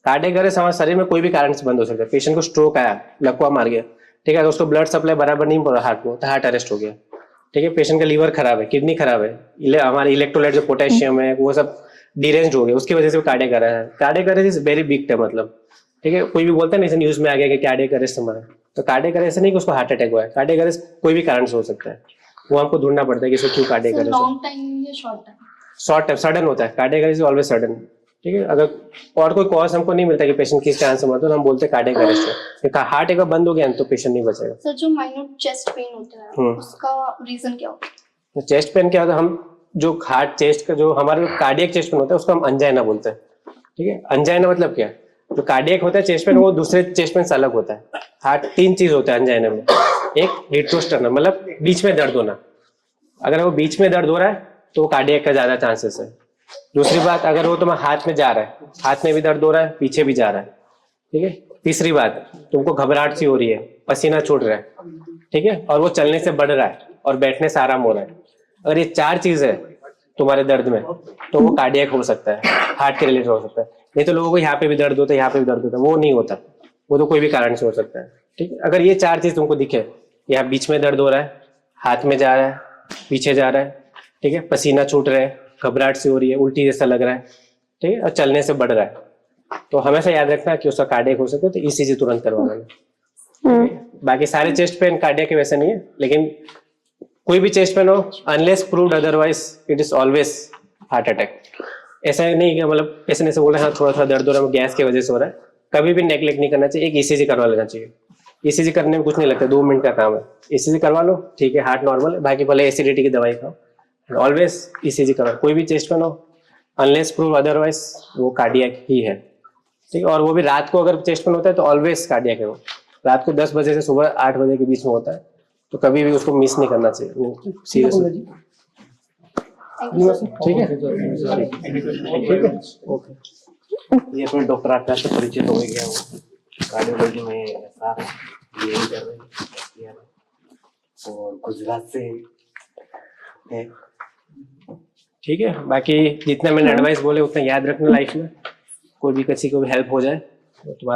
Speaker 2: कार्डियक अरेस्ट हमारे शरीर में कोई भी कारण से बंद हो सकता है। पेशेंट को स्ट्रोक आया, लकवा मार गया, ठीक है, तो उसको ब्लड सप्लाई बराबर नहीं पड़ रहा हार्ट को, तो हार्ट अरेस्ट हो गया। ठीक है, पेशेंट का लीवर खराब है, किडनी खराब है, हमारे इलेक्ट्रोलाइट जो पोटेशियम है वो सब डिरेंज हो गया, उसकी वजह से कार्डियक अरेस्ट है। Cardiac arrest is very big term, मतलब ठीक है, कोई भी बोलता है ना, जैसे न्यूज में आ गया कि कार्डियक अरेस्ट हमारा, तो कार्डियक अरेस्ट नहीं कि उसको हार्ट अटैक हुआ है। कार्डियक अरेस्ट कोई भी कारण से हो सकता है, वो हमको ढूंढना पड़ता है कि इसको क्यों कार्डियक अरेस्ट।
Speaker 4: लॉन्ग टाइम या short time?
Speaker 2: Short time, sudden होता है कार्डियक अरेस्ट, ऑलवेज सडन। ठीक है, अगर और कोई कॉज हमको नहीं मिलता कि पेशेंट किस कारण से मरता है, तो हम बोलते हैं कार्डियक अरेस्ट है। हार्ट एक बार बंद हो गया तो पेशेंट नहीं बचेगा।
Speaker 4: सर जो माइन्यूट चेस्ट पेन होता है उसका रीजन क्या होता है?
Speaker 2: चेस्ट पेन क्या होता है, हम जो हार्ट चेस्ट का जो हमारे कार्डियक चेस्ट पेन होता है उसको हम अंजाइना बोलते हैं। ठीक है, अंजाइना मतलब क्या है, जो कार्डियक होता है चेस्ट पेन वो दूसरे चेस्ट पेन से अलग होता है। हार्ट 3 चीज होता है अंजाइना में, एक रेट्रोस्टर्नम मतलब बीच में दर्द होना, अगर वो बीच में दर्द हो रहा है तो वो कार्डियक का ज्यादा चांसेस है। दूसरी बात, अगर वो तुम्हारे हाथ में जा रहा है, हाथ में भी दर्द हो रहा है, पीछे भी जा रहा है, ठीक है। तीसरी बात, तुमको घबराहट सी हो रही है, पसीना छूट रहा है, ठीक है, और वो चलने से बढ़ रहा है और बैठने से आराम हो रहा है, अगर ये 4 चीज है तुम्हारे दर्द में तो वो कार्डियक हो सकता है, हार्ट के रिलेटेड हो सकता है। नहीं तो लोगों को यहाँ पे भी दर्द होता है, यहाँ पे भी दर्द होता है, वो नहीं होता, वो तो कोई भी कारण से हो सकता है। ठीक है, अगर ये 4 चीज तुमको दिखे, यहाँ बीच में दर्द हो रहा है, हाथ में जा रहा है, पीछे जा रहा है, ठीक है, पसीना छूट रहा है, घबराहट सी हो रही है, उल्टी जैसा लग रहा है, ठीक है, और चलने से बढ़ रहा है, तो हमेशा याद रखना कि उसका कार्डियक हो सकता है, तो ईसीजी तुरंत करवा लेना। बाकी सारे चेस्ट पेन कार्डियक के वैसे नहीं है, लेकिन कोई भी चेस्ट पेन हो, unless proved otherwise, it is always heart attack. ऐसा नहीं कि मतलब ऐसे नहीं से बोले हाँ थोड़ा दर्द हो रहा है गैस की वजह से हो रहा है, कभी भी नेग्लेक्ट नहीं करना चाहिए, एक ईसीजी करवा लेना चाहिए। ईसीजी करने में कुछ नहीं लगता, 2 मिनट का काम है, ईसीजी करवा लो, ठीक है, हार्ट नॉर्मल है, बाकी भले एसिडिटी की दवाई खाओ, ऑलवेज ईसीजी करवा। कोई भी चेस्ट पेन हो, अनलेस प्रूव अदरवाइज, वो कार्डियक ही है, ठीक है। और वो भी रात को अगर चेस्ट पेन होता है तो ऑलवेज कार्डियक है वो, रात को 10 बजे से सुबह 8 बजे के बीच में होता है, तो कभी भी उसको मिस नहीं करना चाहिए, सीरियसली। ठीक है, ठीक है, ओके।
Speaker 5: ये अपने डॉक्टर आकाश से परिचित हो गया, वो कार्डियोलॉजी में ऐसा यही कर रहे हैं और गुजरात से है।
Speaker 2: ठीक है, बाकी जितना मैंने एडवाइस बोले उतना याद रखना लाइफ में, कोई भी किसी को भी हेल्प हो जाए तो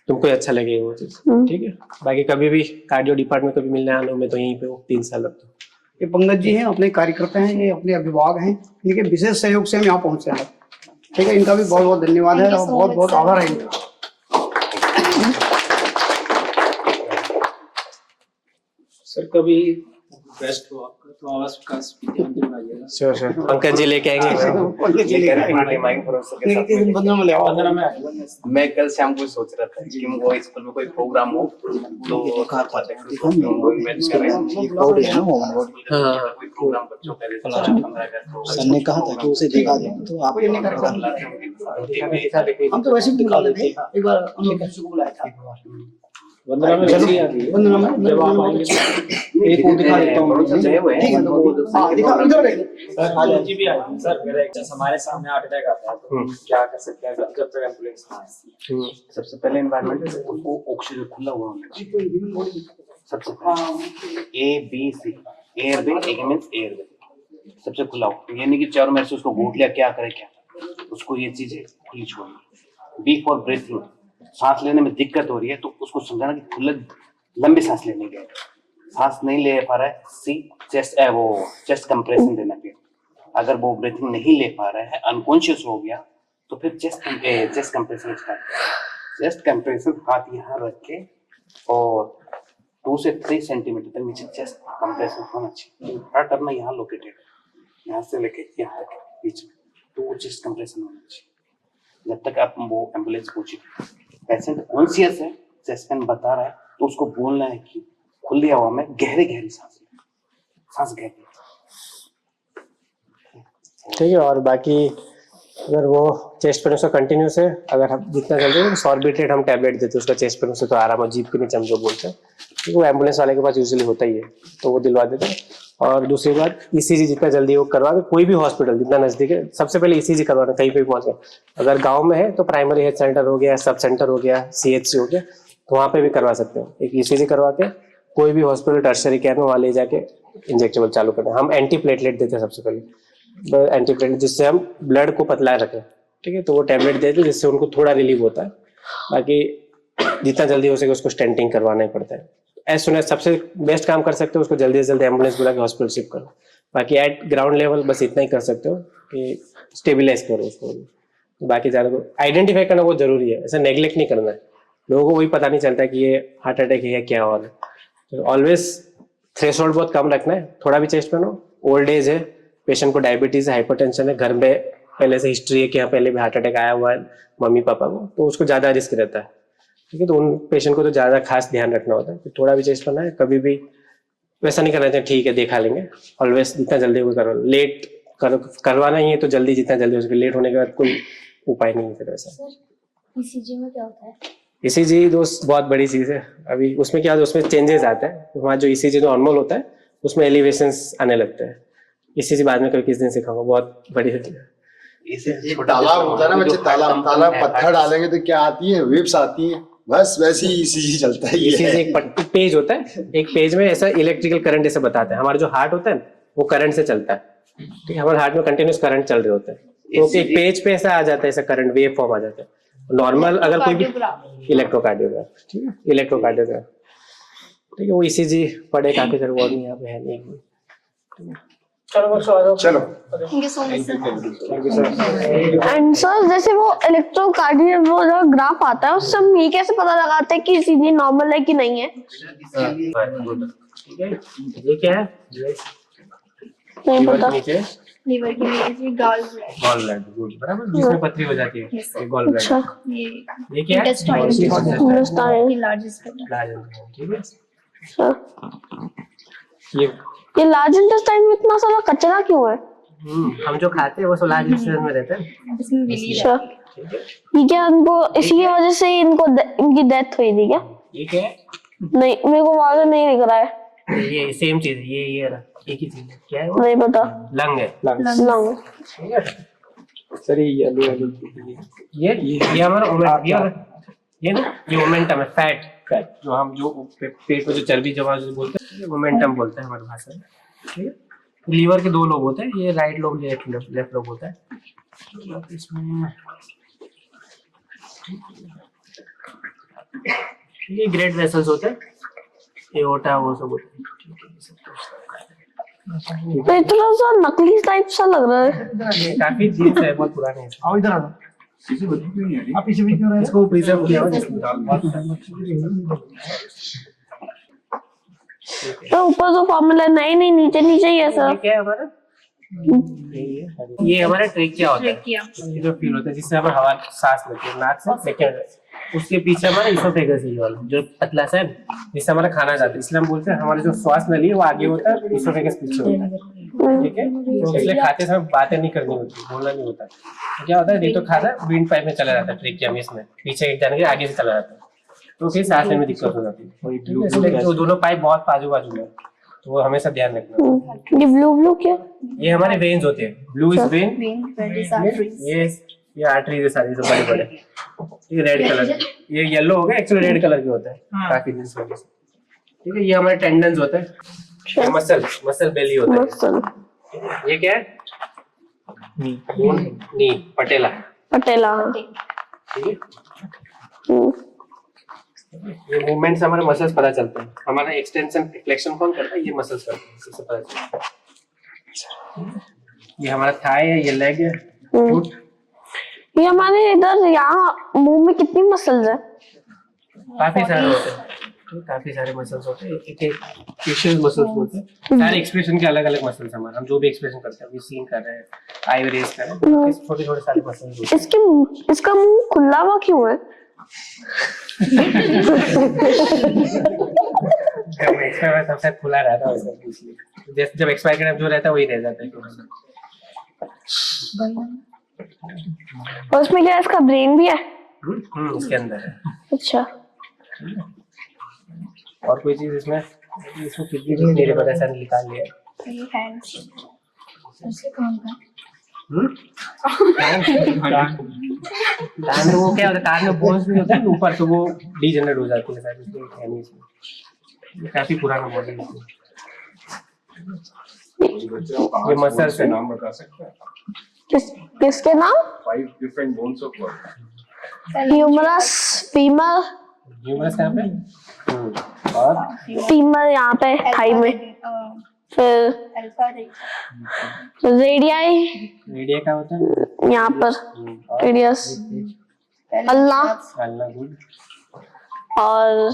Speaker 2: तुमको अच्छा लगेगा वो चीज, ठीक है। बाकी कभी भी कार्डियो डिपार्टमेंट कभी मिलने आना, मैं तो यहीं पे हूँ 3 साल अब तो।
Speaker 6: ये पंकज जी हैं, अपने कार्यकर्ता हैं, ये अपने अभिभावक हैं, इनके विशेष सहयोग से हम यहाँ पहुंचे हैं, ठीक है। इनका भी बहुत बहुत धन्यवाद है और बहुत बहुत आभार है इनका।
Speaker 1: सर कभी बेस्ट हो आपका तो आवाज का ध्यान दिलाइएगा।
Speaker 2: श्योर श्योर, पंकज जी लेके आएंगे।
Speaker 5: मैं कल शाम को सोच रहा था कि वो स्कूल में कोई प्रोग्राम हो तो कोई प्रोग्राम बच्चों का
Speaker 7: सर ने कहा था कि उसे दिखा दें, तो आप
Speaker 6: हम तो वैसे भी बुला लेते, एक बार हम लोग किसी को बुलाया था।
Speaker 1: वंदना में वैसे ही आ गई है।
Speaker 6: वंदना में
Speaker 1: जब आप आएंगे
Speaker 6: एक और दिखा देता हूँ, ठीक है, हाँ दिखा, इधर देखिए
Speaker 1: सर जी भी आएंगे। सर मेरा एक हमारे सामने हार्ट अटैक आता है तो क्या कर सकते हैं जब तक एम्बुलेंस ना आए?
Speaker 5: सबसे पहले एनवायरनमेंट उसको ऑक्सीजन खुला हुआ होना चाहिए, सबसे पहले ABC airway, A means airway, सबसे खुला हो, यानी कि चारों में से उसको घूट लिया क्या करे क्या, उसको ये चीजें खुली छोड़नी। B फॉर ब्रीथिंग, सांस लेने में दिक्कत हो रही है तो उसको समझाना कि खुले लंबी सांस लेने के, सांस नहीं ले पा रहा है, C चेस्ट वो चेस्ट कंप्रेशन देना फिर, अगर वो ब्रीथिंग नहीं ले पा रहा है, अनकॉन्शियस हो गया तो फिर चेस्ट कंप्रेशन स्टार्ट करें। चेस्ट कंप्रेशन हाथ यहाँ रख के और 2 से 3 सेंटीमीटर तक नीचे चेस्ट कंप्रेशन होना चाहिए। हार्ट अपना यहाँ लोकेटेड है, यहाँ से लेके यहाँ तक बीच में, तो चेस्ट कंप्रेशन होना चाहिए जब तक आप वो एम्बुलेंस पहुंचे। पेशेंट कॉन्शियस है, चेस्ट पेन बता रहा है, तो उसको बोलना है कि खुली हवा में गहरी सांस ले, सांस गहरी।
Speaker 2: ठीक है, और बाकी अगर वो चेस्ट पेन उसका कंटिन्यूस है, अगर हम जितना जल्दी सॉर्बिट्रेट हम टैबलेट देते हैं उसका चेस्ट पेन से, तो आराम हो, जीप के नीचे हम जो बोलते हैं, क्योंकि वो एम्बुलेंस वाले के पास यूजुअली होता ही है, तो वो दिलवा देते हैं। और दूसरी बात, ईसीजी जितना जल्दी वो करवा के, कोई भी हॉस्पिटल जितना नजदीक है, सबसे पहले ईसीजी करवाना, कहीं पे भी पहुंच गए। अगर गाँव में है तो प्राइमरी हेल्थ सेंटर हो गया, सब सेंटर हो गया, CHC हो गया, तो वहाँ पे भी करवा सकते हो। एक ईसीजी करवा के कोई भी हॉस्पिटल टर्शरी केयर में वहाँ ले जाके इंजेक्टेबल चालू करना। हम एंटी प्लेटलेट देते हैं सबसे पहले, एंटी प्लेटलेट, जिससे हम ब्लड को पतला रखें, ठीक है, तो वो टैबलेट देते हैं जिससे उनको थोड़ा रिलीफ होता है। बाकी जितना जल्दी हो सके उसको स्टेंटिंग करवाना ही पड़ता है। एज सुन एज सबसे बेस्ट काम कर सकते हो, उसको जल्दी से जल्दी एम्बुलेंस बुला के हॉस्पिटल शिफ्ट करो। बाकी एट ग्राउंड लेवल बस इतना ही कर सकते हो कि स्टेबिलाईज करो उसको। बाकी ज़्यादा को आइडेंटिफाई करना बहुत जरूरी है, ऐसा नेग्लेक्ट नहीं करना है। लोगों को वही पता नहीं चलता कि ये हार्ट अटैक है या क्या और है। तो ऑलवेज थ्रेशोल्ड बहुत कम रखना है, थोड़ा भी चेस्ट पेन हो, ओल्ड एज है, पेशेंट को डायबिटीज है, हाइपरटेंशन है, घर में पहले से हिस्ट्री है कि हाँ पहले भी हार्ट अटैक आया हुआ है मम्मी पापा को, तो उसको ज़्यादा रिस्क रहता है, ठीक है। तो उन पेशेंट को तो ज़्यादा खास ध्यान रखना होता है कि थोड़ा भी चेस्ट पेन है कभी भी वैसा नहीं करना चाहिए, ठीक है देखा लेंगे। ऑलवेज जितना जल्दी वो करो, लेट करवाना ही है तो जल्दी, जितना जल्दी हो सके। लेट होने के बाद कोई उपाय नहीं है फिर वैसा।
Speaker 4: ईसीजी में क्या होता है?
Speaker 2: ईसीजी दोस्त बहुत बड़ी चीज़ है। अभी उसमें क्या होता है, उसमें चेंजेस आते हैं। वहाँ जो ईसीजी नॉर्मल होता है उसमें एलिवेशंस आने लगते हैं। ईसीजी बाद में कभी किस दिन सिखाऊंगा, बहुत बड़ी होती है।
Speaker 8: तालाब होता है ना बच्चे, तालाब पत्थर डालेंगे तो क्या आती है, वेव्स आती हैं, बस वैसे ही ईसीजी चलता है।
Speaker 2: ईसीजी एक पेज होता है, एक पेज में ऐसा इलेक्ट्रिकल करंट जैसे बताते हैं। हमारा जो हार्ट होता है वो करंट से चलता है, ठीक है, हमारे हार्ट में कंटिन्यूस करंट चल रहे होते हैं, तो एक पेज पे ऐसा आ जाता है, ऐसा करंट वेव फॉर्म आ जाता है। नॉर्मल अगर कोई भी इलेक्ट्रोकार्डियोग्राफ, ठीक है, इलेक्ट्रोकार्डियोग्राफ, ठीक है, वो ईसीजी पढ़े काफी सारे वर्ड यहाँ पे है नहीं।
Speaker 8: चलो
Speaker 4: thank you so much sir.
Speaker 3: And sir जैसे वो इलेक्ट्रोकार्डियो वो जो ग्राफ आता है उससे हम ये कैसे पता लगाते हैं कि ईसीजी नॉर्मल है कि नहीं है?
Speaker 2: ठीक है, ये क्या है?
Speaker 3: नहीं पता।
Speaker 4: लीवर के लिए गॉल ब्लैडर,
Speaker 2: गुड, बराबर, जिसमें पथरी हो जाती है, ये गॉल
Speaker 3: अच्छा,
Speaker 2: ब्लैडर। ये क्या है?
Speaker 3: इंटेस्टाइन।
Speaker 4: ये लार्जेस्ट
Speaker 2: ठीक है।
Speaker 3: अच्छा,
Speaker 2: ये
Speaker 3: लार्ज इंटेस्टाइन में इतना सारा कचरा क्यों है?
Speaker 2: हम जो खाते हैं वो सब लार्ज इंटेस्टाइन में रहता है।
Speaker 4: इसमें विली
Speaker 3: अच्छा, ये क्या इनको इसी की वजह से इनकी डेथ हुई थी क्या?
Speaker 2: ये क्या है?
Speaker 3: नहीं, मेरे को वहां से नहीं दिख रहा है।
Speaker 2: ये सेम चीज है, ये रहा, एक ही चीज है। क्या है वो?
Speaker 3: नहीं पता।
Speaker 2: लंग है,
Speaker 3: लंग।
Speaker 2: ठीक है
Speaker 1: सर ये
Speaker 2: ये हमारा ये ना, ये मोमेंटम है, फैट जो हम जो पेट में जो चर्बी जमा जो बोलते हैं, ये मोमेंटम बोलते हैं हमारी भाषा में, ठीक है। लीवर के दो लोब होते हैं, ये राइट लोब, लेफ्ट लोब होता है। इसमें ये ग्रेट वेसल्स होते हैं, एओर्टा वो सब होते हैं।
Speaker 3: तो इतना सा नकली टाइप सा लग रहा है।
Speaker 2: काफी चीज है, बहुत पुराने हैं।
Speaker 6: आओ इधर आ जाओ। आप पीछे भी क्यों रहे
Speaker 2: इसको प्रिजर्व किया हुआ है।
Speaker 3: तो ऊपर जो फॉर्मूला नहीं नहीं नीचे नीचे ही है
Speaker 2: ये
Speaker 3: सर।
Speaker 2: क्या है हमारा? ये हमारा ट्रेकिया होता है,
Speaker 4: ट्रेकिया।
Speaker 2: ये जो फील होता है जिससे हमें हवा सांस लेते हैं नाक से, सेकंड उसके पीछे हमारा इसोफेगस है, ये वाला जो पतला सा है जिससे हमारा खाना जाता है। इसलिए हम बोलते हैं हमारा जो श्वास नली है वो आगे होता है, इसोफेगस पीछे होता है, ठीक है। तो इसलिए खाते समय बातें नहीं करनी होती, बोलना नहीं होता। तो क्या होता है, नहीं तो खाना विंड पाइप में चला जाता है, ट्रेकिया में, इसमें पीछे जाने के आगे से चला जाता है, तो फिर सांस लेने में दिक्कत हो जाती है। इसलिए जो दोनों पाइप बहुत बाजू बाजू में, तो वो हमेशा ध्यान रखना।
Speaker 3: ये ब्लू ब्लू क्या?
Speaker 2: ये हमारे वेन्स होते हैं, blue is when,
Speaker 4: when arteries.
Speaker 2: ये आर्टरीज है सारी, बड़े बड़े। ये रेड कलर, ये येलो हो गया, एक्चुअली रेड कलर के होता है काफी दिन से, ठीक है। ये हमारे टेंडन्स होते हैं, मसल बेली होता है।
Speaker 3: मसल।
Speaker 2: ये क्या है? नी, पटेला,
Speaker 3: पटेला।
Speaker 2: ठीक है। ये मूवमेंट्स हमारे मसल्स पता चलते हैं। हमारा एक्सटेंशन फ्लेक्शन कौन करता है? ये मसल्स करते हैं, इससे पता चलता है। ये हमारा थाई है, ये लेग है, फुट।
Speaker 3: ये हमारे इधर यहाँ मुंह में कितनी मसल्स है?
Speaker 2: काफी सारे होते हैं, काफी सारे मसल्स होते हैं, एक एक फेशियल मसल्स होते हैं। सारे एक्सप्रेशन के अलग अलग मसल्स हमारे, हम जो भी एक्सप्रेशन करते हैं, सीन कर रहे हैं, आई रेज कर रहे हैं, छोटे छोटे सारे मसल्स होते हैं।
Speaker 3: इसका मुंह खुला हुआ क्यों है?
Speaker 2: जब एक्सपायर तब से खुला रहता है, इसलिए जब एक्सपायर का जो रहता है वही रह जाता है।
Speaker 3: और उसमें क्या इसका ब्रेन भी है?
Speaker 2: इसके अंदर है।
Speaker 3: अच्छा,
Speaker 2: और कोई चीज इसमें कितनी चीज मेरे पता से निकाल लिया।
Speaker 4: ये हैंड्स ऐसे काम का
Speaker 2: कान वो क्या होता है, कान में बोन्स भी होते हैं ऊपर, तो वो डीजनरेट हो जाती है शायद, इसलिए है नहीं इसमें। ये काफी पुराना मॉडल है। ये मसल्स है।
Speaker 9: नाम बता सकते हैं?
Speaker 3: किसके नाम?
Speaker 9: 5 different bones of what?
Speaker 3: Humerus femur,
Speaker 2: humerus कहाँ पे? और
Speaker 3: फीमर यहाँ पे थाई में, फिर
Speaker 4: अल्फा
Speaker 3: रेडियाई
Speaker 2: रेडिया क्या होता है?
Speaker 3: यहाँ पर, रेडियस, अल्लाह
Speaker 2: अल्लाह, गुड।
Speaker 3: और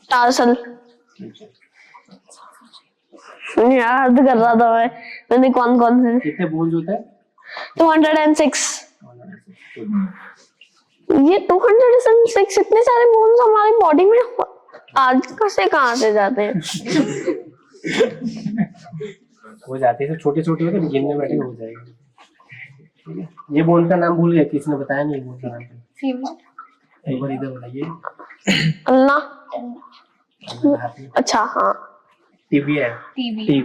Speaker 3: टार्सल। याद कर रहा था मैंने कौन कौन से।
Speaker 2: कितने बोन्स होते हैं?
Speaker 3: 206। ये 206 इतने सारे बोन्स हमारी बॉडी में आज से कहाँ से जाते हैं?
Speaker 2: हो जाते हैं, छोटे छोटे होते हैं, गिनने बैठे हो जाएगा। ठीक है, ये बोन का नाम भूल गया, किसी ने बताया नहीं बोन का नाम।
Speaker 4: फीमर
Speaker 2: एक बार इधर बताइए।
Speaker 3: अल्लाह। अच्छा, हाँ,
Speaker 2: टिबिया है।
Speaker 4: टीवी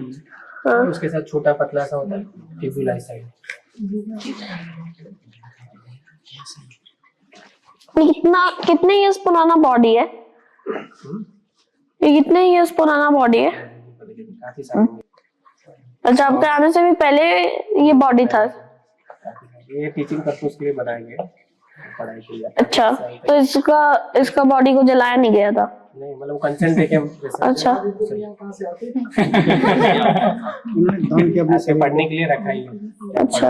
Speaker 3: हाँ।
Speaker 2: उसके साथ छोटा पतला सा होता है टिब्यूलाई साइड।
Speaker 3: कितने इयर्स पुराना बॉडी है? ये कितने इयर्स पुराना बॉडी है?
Speaker 2: काफी सारे।
Speaker 3: अच्छा, आपके आने से भी पहले ये बॉडी था?
Speaker 2: ये टीचिंग पर्पस के लिए बनाया गया, पढ़ाई के लिए।
Speaker 3: अच्छा, तो इसका बॉडी को जलाया नहीं गया था?
Speaker 2: नहीं, मतलब कंसेंट देके हम।
Speaker 3: अच्छा,
Speaker 2: ऐसे पढ़ने के लिए रखा ही है।
Speaker 3: अच्छा।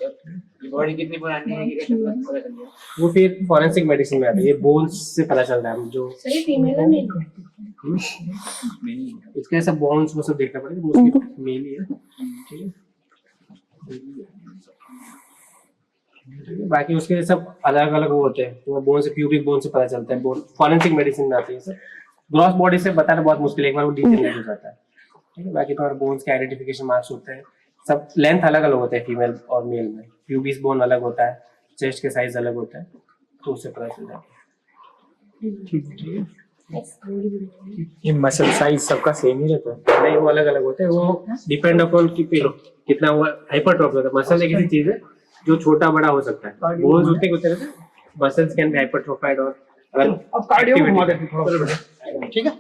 Speaker 5: ये बॉडी कितनी पुरानी है ये कैसे पता चल गया?
Speaker 2: वो फिर फॉरेंसिक मेडिसिन में आता है, ये बोन्स से पता चलता है। हम जो
Speaker 4: सही फीमेल है मेल
Speaker 2: इसके सब बोन्स वो सब देखना पड़ेगा, मोस्टली मेल ही है। ठीक है, बाकी उसके सब अलग अलग वो होते हैं, तो बोन से, प्यूबिक बोन से पता चलता है। बोन फॉरेंसिक मेडिसिन में आती है सर। ग्रॉस बॉडी से बताना बहुत मुश्किल है, एक बार वो डिजेनरेट हो जाता है। ठीक है, बाकी तो बोन्स के आइडेंटिफिकेशन मार्क्स होते हैं, सब लेंथ अलग अलग होते हैं फीमेल और मेल में। प्यूबिस बोन अलग होता है, चेस्ट के साइज अलग होता है, तो उससे पता चल जाता है। ठीक है,
Speaker 1: ये मसल साइज सबका सेम ही रहता है?
Speaker 2: नहीं, वो अलग अलग होते हैं, वो डिपेंड अपॉन कि कितना वो हाइपरट्रॉफी होता है। मसल एक ऐसी चीज है जो छोटा बड़ा हो सकता है। बोन्स उतने होते रहते हैं, मसल्स कैन बी हाइपरट्रोफाइड। और अगर
Speaker 6: अब कार्डियो घुमा देते थोड़ा, ठीक है।